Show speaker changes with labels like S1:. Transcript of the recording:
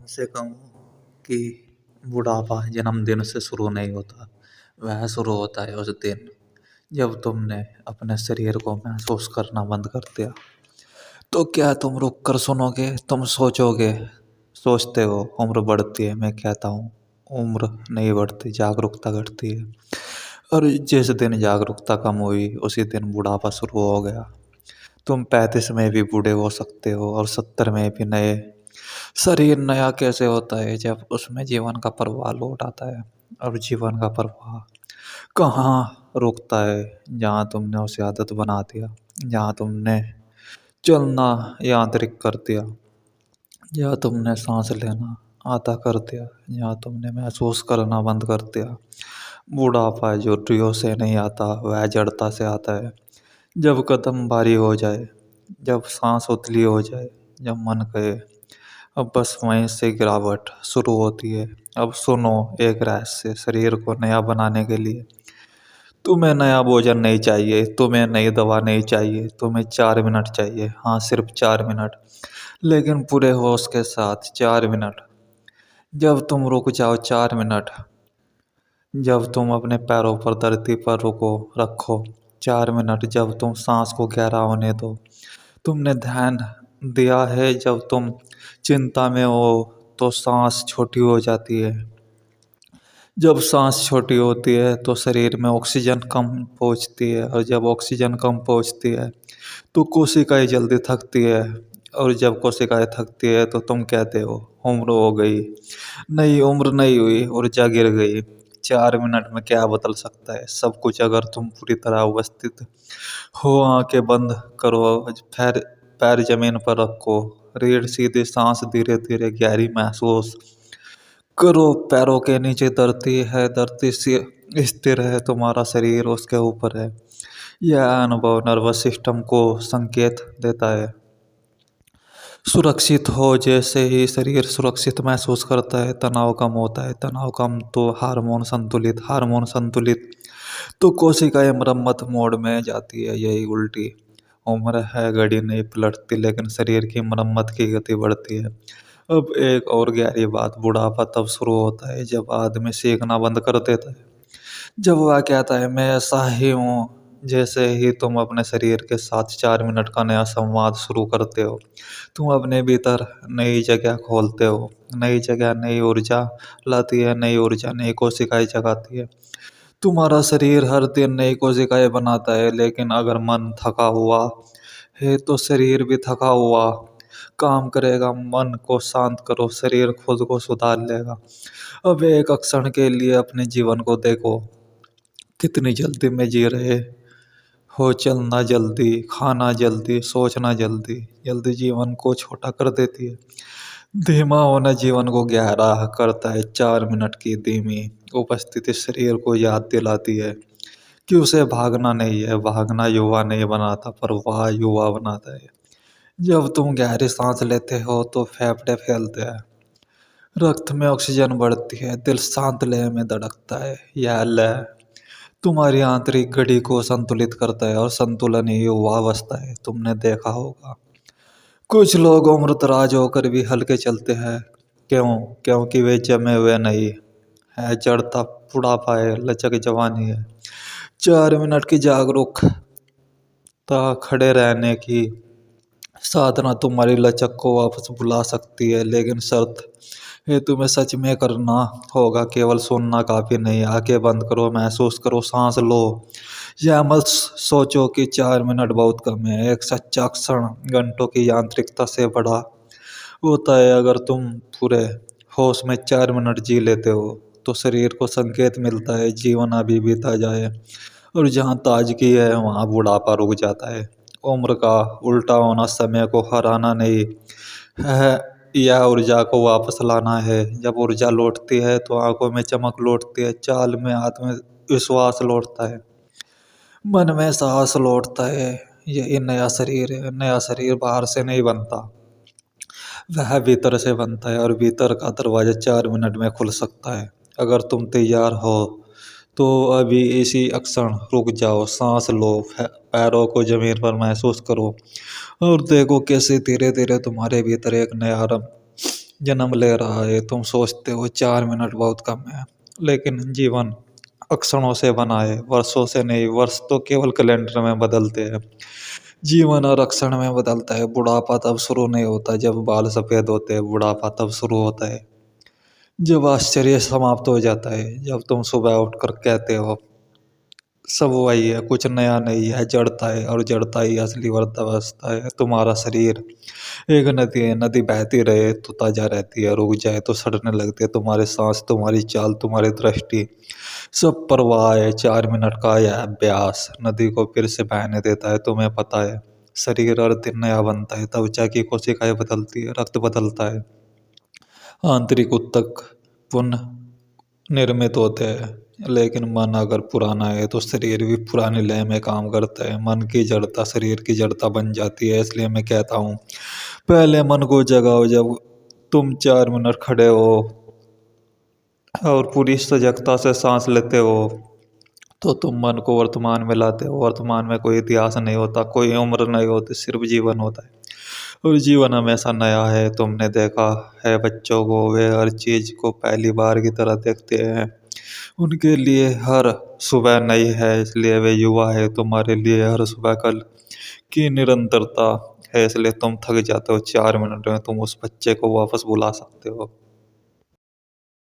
S1: से कहूँ कि बुढ़ापा जन्मदिन से शुरू नहीं होता। वह शुरू होता है उस दिन जब तुमने अपने शरीर को महसूस करना बंद कर दिया। तो क्या तुम रुक कर सुनोगे? तुम सोचोगे, सोचते हो उम्र बढ़ती है। मैं कहता हूँ उम्र नहीं बढ़ती, जागरूकता घटती है। और जिस दिन जागरूकता कम हुई उसी दिन बुढ़ापा शुरू हो गया। तुम 35 में भी बूढ़े हो सकते हो और 70 में भी नए। शरीर नया कैसे होता है? जब उसमें जीवन का प्रवाह लौट आता है। और जीवन का प्रवाह कहाँ रुकता है? जहाँ तुमने उसे आदत बना दिया, जहाँ तुमने चलना यांत्रिक कर दिया, जहाँ तुमने सांस लेना आधा कर दिया, जहाँ तुमने महसूस करना बंद कर दिया। बुढ़ापा जो ड्रियो से नहीं आता, वह जड़ता से आता है। जब कदम भारी हो जाए, जब सांस उतली हो जाए, जब मन कहे अब बस वहीं से गिरावट शुरू होती है। अब सुनो एक रहस्य शरीर को नया बनाने के लिए। तुम्हें नया भोजन नहीं चाहिए, तुम्हें नई दवा नहीं चाहिए, तुम्हें 4 मिनट चाहिए। हाँ, सिर्फ 4 मिनट, लेकिन पूरे होश के साथ 4 मिनट। जब तुम रुक जाओ 4 मिनट, जब तुम अपने पैरों पर धरती पर रुको रखो 4 मिनट, जब तुम सांस को गहरा होने दो। तुमने ध्यान दिया है जब तुम चिंता में हो तो सांस छोटी हो जाती है। जब सांस छोटी होती है तो शरीर में ऑक्सीजन कम पहुंचती है, और जब ऑक्सीजन कम पहुंचती है तो कोशिकाएं जल्दी थकती है। और जब कोशिकाएं थकती है तो तुम कहते हो उम्र हो गई। नहीं, उम्र नहीं हुई, ऊर्जा गिर गई। 4 मिनट में क्या बदल सकता है? सब कुछ, अगर तुम पूरी तरह उपस्थित हो। आंखें बंद करो, पैर पैर जमीन पर रखो, रीढ़ सीधी, सांस धीरे धीरे गहरी महसूस करो। पैरों के नीचे धरती है, धरती से स्थिर है, तुम्हारा शरीर उसके ऊपर है। यह अनुभव नर्वस सिस्टम को संकेत देता है सुरक्षित हो। जैसे ही शरीर सुरक्षित महसूस करता है तनाव कम होता है, तनाव कम तो हार्मोन संतुलित, हार्मोन संतुलित तो कोशिकाएं मरम्मत मोड में जाती है। यही उल्टी उम्र है, घड़ी नहीं पलटती, लेकिन शरीर की मरम्मत की गति बढ़ती है। अब एक और गहरी बात, बुढ़ापा तब शुरू होता है जब आदमी सीखना बंद कर देता है। जब वह कहता है मैं ऐसा ही हूँ। जैसे ही तुम अपने शरीर के साथ 4 मिनट का नया संवाद शुरू करते हो, तुम अपने भीतर नई जगह खोलते हो। नई जगह नई ऊर्जा लाती है, नई ऊर्जा नई कोशिकाएं जगाती है। तुम्हारा शरीर हर दिन नई कोशिकाएं बनाता है, लेकिन अगर मन थका हुआ है तो शरीर भी थका हुआ काम करेगा। मन को शांत करो, शरीर खुद को सुधार लेगा। अब एक क्षण के लिए अपने जीवन को देखो, कितनी जल्दी में जी रहे हो। चलना जल्दी, खाना जल्दी, सोचना जल्दी। जल्दी जीवन को छोटा कर देती है, धीमा होना जीवन को गहरा करता है। 4 मिनट की धीमी उपस्थिति शरीर को याद दिलाती है कि उसे भागना नहीं है। भागना युवा नहीं बनाता, पर वह युवा बनाता है। जब तुम गहरी सांस लेते हो तो फेफड़े फैलते हैं, रक्त में ऑक्सीजन बढ़ती है, दिल शांत लय में धड़कता है। यह लय तुम्हारी आंतरिक घड़ी को संतुलित करता है, और संतुलन ही युवा अवस्था है। तुमने देखा होगा कुछ लोग उम्र दराज होकर भी हल्के चलते हैं। क्यों? क्योंकि वे जमे हुए नहीं है। जड़ता बुढ़ापा है, लचक जवानी है। 4 मिनट की जागरूकता, खड़े रहने की साधना तुम्हारी लचक को वापस बुला सकती है, लेकिन शर्त है तुम्हें सच में करना होगा। केवल सुनना काफी नहीं। आंखें बंद करो, महसूस करो, सांस लो। यह मत सोचो कि 4 मिनट बहुत कम है। एक सच्चा क्षण घंटों की यांत्रिकता से बड़ा होता है। अगर तुम पूरे होश में 4 मिनट जी लेते हो तो शरीर को संकेत मिलता है जीवन अभी बीता जाए, और जहाँ ताजगी है वहाँ बुढ़ापा रुक जाता है। उम्र का उल्टा होना समय को हराना नहीं है, यह ऊर्जा को वापस लाना है। जब ऊर्जा लौटती है तो आंखों में चमक लौटती है, चाल में आत्मविश्वास लौटता है, मन में साहस लौटता है। यही नया शरीर है। नया शरीर बाहर से नहीं बनता, वह भीतर से बनता है, और भीतर का दरवाजा 4 मिनट में खुल सकता है। अगर तुम तैयार हो तो अभी इसी क्षण रुक जाओ, सांस लो, पैरों को जमीन पर महसूस करो, और देखो कैसे धीरे धीरे तुम्हारे भीतर एक नया आरंभ जन्म ले रहा है, तुम सोचते हो 4 मिनट बहुत कम है, लेकिन जीवन अक्षरों से बना है, वर्षों से नहीं। वर्ष तो केवल कैलेंडर में बदलते हैं, जीवन और अक्षर में बदलता है। बुढ़ापा तब शुरू नहीं होता जब बाल सफेद होते हैं, बुढ़ापा तब शुरू होता है जब आश्चर्य समाप्त हो जाता है, जब तुम सुबह उठकर कहते हो सब वही है, कुछ नया नहीं है, जड़ता है, और जड़ता ही असली अवस्था है। तुम्हारा शरीर एक नदी है, नदी बहती रहे तो ताजा रहती है, रुक जाए तो सड़ने लगती है। तुम्हारे सांस, तुम्हारी चाल, तुम्हारी दृष्टि, सब परवाह है। 4 मिनट का यह अभ्यास नदी को फिर से बहने देता है। तुम्हें पता है, शरीर हर दिन नया बनता है, त्वचा की कोशिकाएं बदलती है, रक्त बदलता है, आंतरिक ऊतक पुनः निर्मित होते हैं। लेकिन मन अगर पुराना है तो शरीर भी पुरानी लय में काम करता है। मन की जड़ता शरीर की जड़ता बन जाती है। इसलिए मैं कहता हूँ, पहले मन को जगाओ। जब तुम 4 मिनट खड़े हो और पूरी सजगता से सांस लेते हो, तो तुम मन को वर्तमान में लाते हो। वर्तमान में कोई इतिहास नहीं होता, कोई उम्र नहीं होती, सिर्फ जीवन होता है। और जीवन हमेशा नया है। तुमने देखा है बच्चों को, वे हर चीज को पहली बार की तरह देखते हैं। उनके लिए हर सुबह नई है, इसलिए वे युवा है। तुम्हारे लिए हर सुबह कल की निरंतरता है, इसलिए तुम थक जाते हो। 4 मिनट में तुम उस बच्चे को वापस बुला सकते हो।